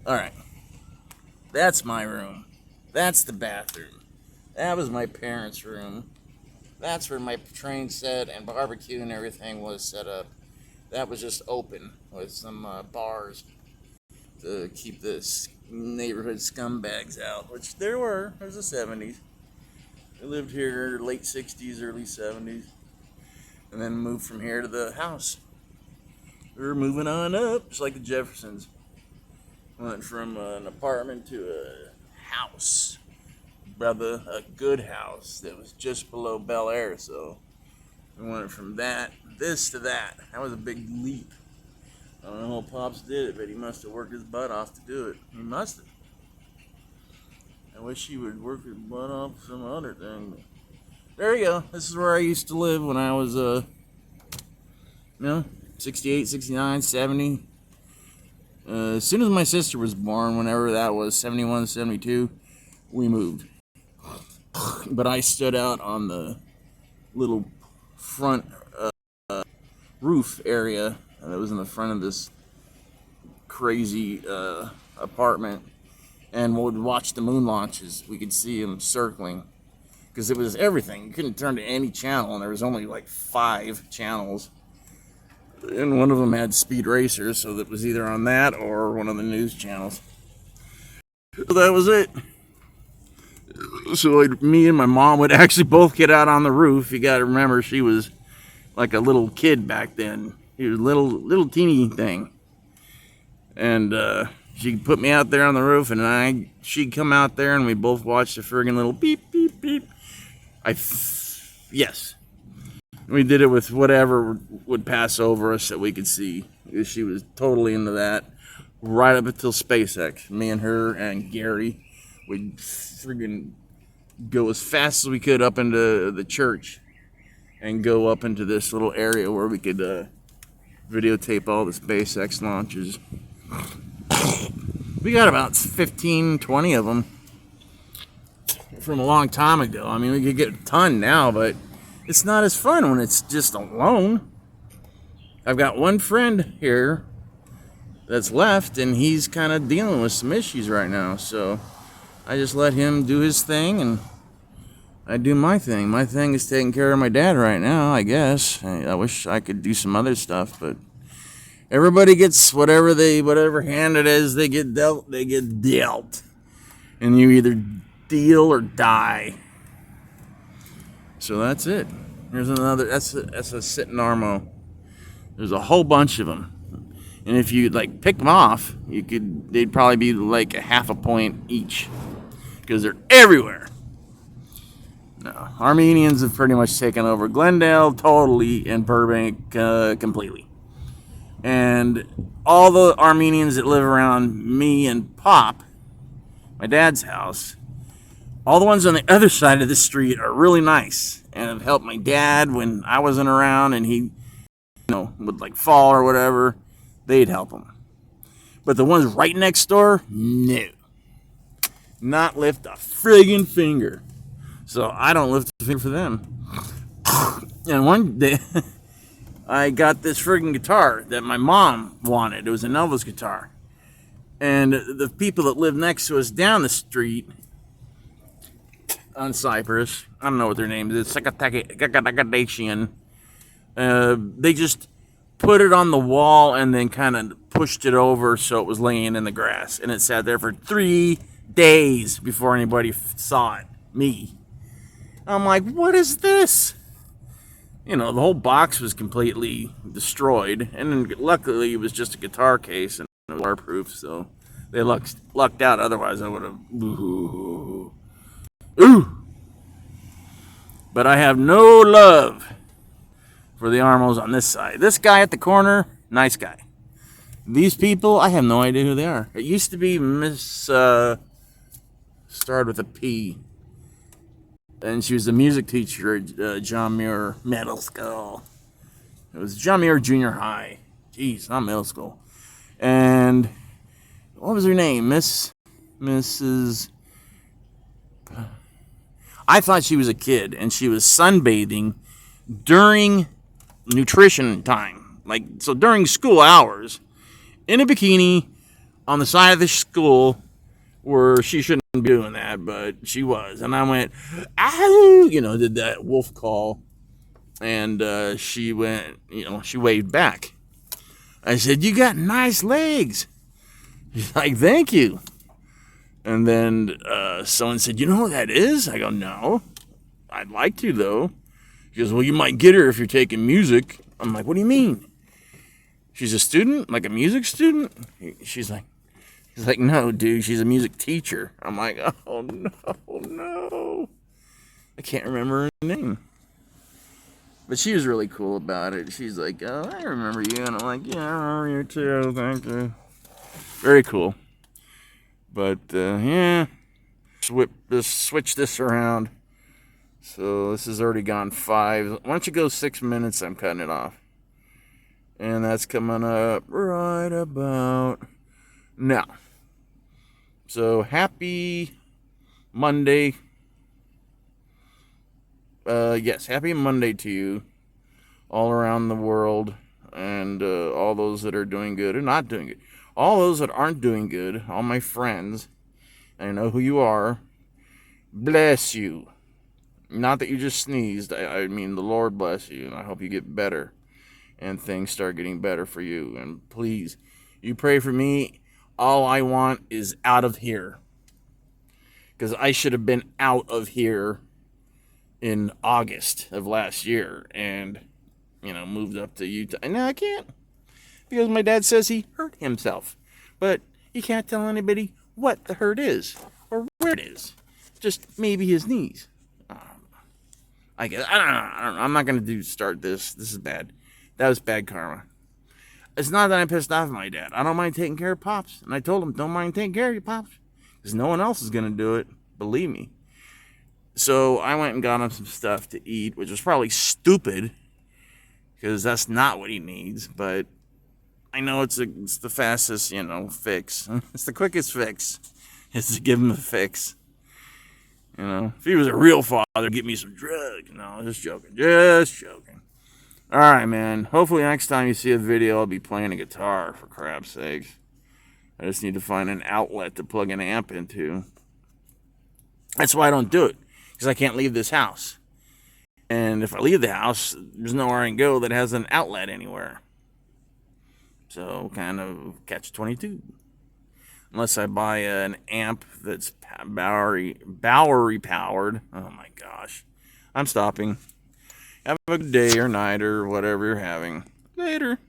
Alright, that's my room. That's the bathroom. That was my parents' room. That's where my train set and barbecue and everything was set up. That was just open with some bars to keep the neighborhood scumbags out, which there were. It was the 70s. They lived here late 60s, early 70s, and then moved from here to the house. We were moving on up, just like the Jeffersons. Went from an apartment to a house. Brother, a good house that was just below Bel Air, so we went from this to that. That was a big leap. I don't know how Pops did it, but he must have worked his butt off to do it. He must have. I wish he would work his butt off for some other thing. But there you go. This is where I used to live when I was, 68, 69, 70. As soon as my sister was born, whenever that was, 71, 72, we moved. But I stood out on the little front roof area that was in the front of this crazy apartment and would watch the moon launches. We could see them circling because it was everything. You couldn't turn to any channel, and there was only like 5 channels. And one of them had Speed Racers, so that was either on that or one of the news channels. So that was it. So me and my mom would actually both get out on the roof. You got to remember, she was like a little kid back then. She was a little teeny thing. And she'd put me out there on the roof, and she'd come out there, and we both watched the friggin' little beep, beep, beep. Yes. We did it with whatever would pass over us that we could see. She was totally into that. Right up until SpaceX. Me and her and Gary would friggin' go as fast as we could up into the church and go up into this little area where we could videotape all the SpaceX launches. We got about 15, 20 of them from a long time ago. I mean, we could get a ton now, but it's not as fun when it's just alone. I've got one friend here that's left, and he's kind of dealing with some issues right now, so I just let him do his thing, and I do my thing. My thing is taking care of my dad right now, I guess. I wish I could do some other stuff, but everybody gets whatever hand it is they get dealt, and you either deal or die. So that's it. Here's another. That's a sitting Armo. There's a whole bunch of them, and if you like pick them off, they'd probably be like a half a point each because they're everywhere. No, Armenians have pretty much taken over Glendale totally and Burbank completely, and all the Armenians that live around me and Pop, my dad's house. All the ones on the other side of the street are really nice and have helped my dad when I wasn't around and he, would like fall or whatever. They'd help him. But the ones right next door, no. Not lift a friggin' finger. So I don't lift a finger for them. And one day, I got this friggin' guitar that my mom wanted. It was an Elvis guitar. And the people that live next to us down the street on Cypress, I don't know what their name is, Sakatagation. They just put it on the wall and then kind of pushed it over so it was laying in the grass. And it sat there for 3 days before anybody saw it. Me. I'm like, what is this? The whole box was completely destroyed. And then luckily it was just a guitar case and it was waterproof, so they lucked out. Otherwise I would have... Ooh. But I have no love for the Armos on this side. This guy at the corner, nice guy. These people, I have no idea who they are. It used to be Miss, started with a P. And she was the music teacher at John Muir Middle School. It was John Muir Junior High. Jeez, not middle school. And what was her name? Mrs. I thought she was a kid, and she was sunbathing during nutrition time. So during school hours, in a bikini, on the side of the school where she shouldn't be doing that, but she was. And I went, "Ow!" Did that wolf call. And she went, she waved back. I said, "You got nice legs." She's like, "Thank you." And then someone said, "You know who that is?" I go, "No. I'd like to, though." She goes, "Well, you might get her if you're taking music." I'm like, "What do you mean?" "She's a student, like a music student?" She's like, "No, dude, she's a music teacher." I'm like, "Oh, no, no." I can't remember her name. But she was really cool about it. She's like, "Oh, I remember you." And I'm like, "Yeah, I remember you too. Thank you." Very cool. But, yeah. Just switch this around. So this has already gone 5. Why don't you go 6 minutes? I'm cutting it off. And that's coming up right about now. So happy Monday. Yes, happy Monday to you all around the world, and all those that are doing good and not doing good. All those that aren't doing good, all my friends, I know who you are. Bless you. Not that you just sneezed. I mean, the Lord bless you, and I hope you get better and things start getting better for you. And please, you pray for me. All I want is out of here, because I should have been out of here in August of last year and, moved up to Utah. And now I can't, because my dad says he hurt himself. But you can't tell anybody what the hurt is or where it is. Just maybe his knees. I guess. I don't know. I'm not going to start this. This is bad. That was bad karma. It's not that I'm pissed off at my dad. I don't mind taking care of Pops. And I told him, don't mind taking care of your Pops, because no one else is going to do it. Believe me. So I went and got him some stuff to eat, which was probably stupid, because that's not what he needs. But I know it's the fastest, fix. It's the quickest fix, is to give him a fix. If he was a real father, get me some drugs. No, just joking. Just joking. All right, man. Hopefully next time you see a video, I'll be playing a guitar, for crap's sakes. I just need to find an outlet to plug an amp into. That's why I don't do it, because I can't leave this house. And if I leave the house, there's nowhere I can go that has an outlet anywhere. So, kind of catch-22. Unless I buy an amp that's Bowery powered. Oh my gosh. I'm stopping. Have a good day or night or whatever you're having. Later.